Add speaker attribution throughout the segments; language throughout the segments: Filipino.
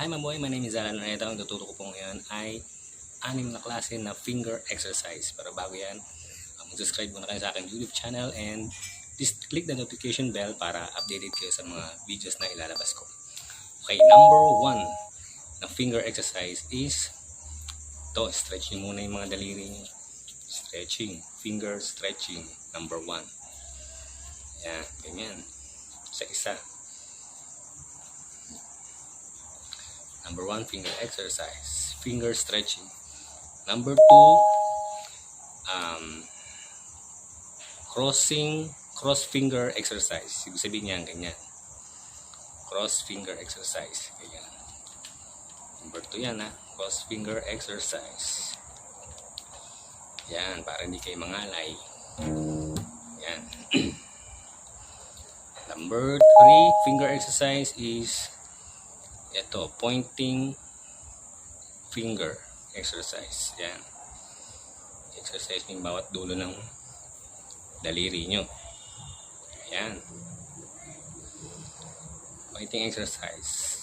Speaker 1: Hi maboy, my name is Alan. Ito ang tuturo ko po ngayon ay 6 na klase na finger exercise. Pero bago yan, mag-subscribe muna kayo sa aking YouTube channel and please click the notification bell para updated kayo sa mga videos na ilalabas ko. Okay, number 1 na finger exercise is ito, stretch nyo muna yung mga daliri nyo. Stretching, finger stretching, number 1. Yan, ganyan. Isa-isa. Number 1, finger exercise, finger stretching. Number 2, cross finger exercise. Ibig sabihin niyan, ganyan. Cross finger exercise, ganyan. Number 2 yan, cross finger exercise. Yan, para hindi kayo mangalay. Yan. Number 3, finger exercise is ito, pointing finger exercise. Yan. Exercise yung bawat dulo ng daliri nyo. Yan. Pointing exercise.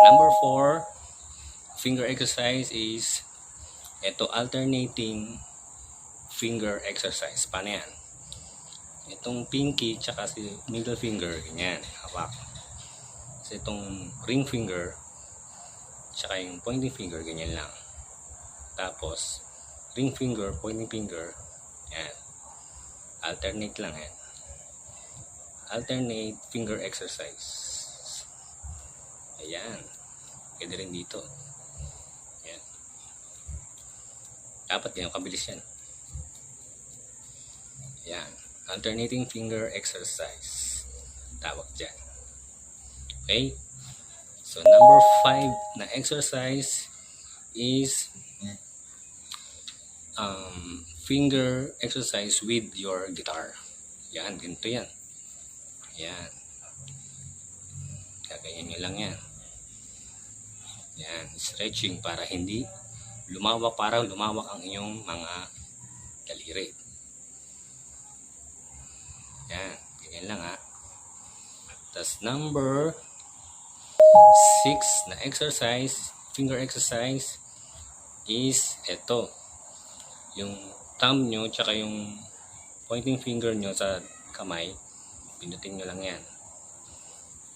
Speaker 1: Number 4, finger exercise is ito, alternating finger exercise. Paano yan? Itong pinky tsaka si middle finger, ganyan, hawak. Kasi itong ring finger tsaka yung pointing finger, ganyan lang. Tapos ring finger, pointing finger, yan. Alternate lang yan. Alternate finger exercise. Ayan. Pwede rin dito. Yan. Dapat yan, kabilis yan. Yan. Alternating finger exercise. Tawag dyan. Okay? So, number 5 na exercise is finger exercise with your guitar. Yan, ganito yan. Yan. Kagayan nyo lang yan. Yan, stretching para hindi lumawak, para lumawak ang inyong mga daliri. Yan, ganyan lang Tapos number 6 na exercise, finger exercise is ito. Yung thumb nyo tsaka yung pointing finger nyo sa kamay, pinutin nyo lang yan.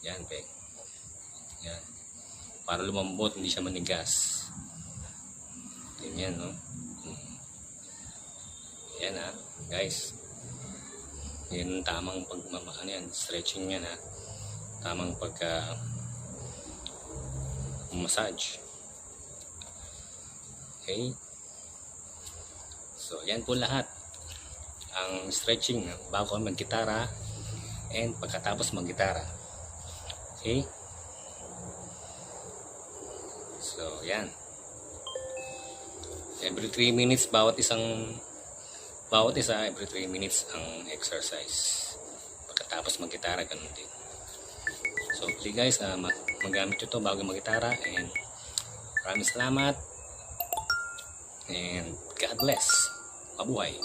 Speaker 1: Yan, peg. Yan. Para lumambot, hindi siya manigas. Ganyan, no? Yan, guys. Yan, tamang pagmamahal yan. Stretching yan, tamang pagka massage. Okay? So, yan po lahat. Ang stretching bago mag-gitara and pagkatapos mag-gitara. Okay? So, yan. Every 3 minutes, bawat isa, every 3 minutes ang exercise. Pagkatapos mag-gitara, ganun din. So, please guys, magamit ito bago mag-gitara, and maraming salamat and God bless. Mabuhay.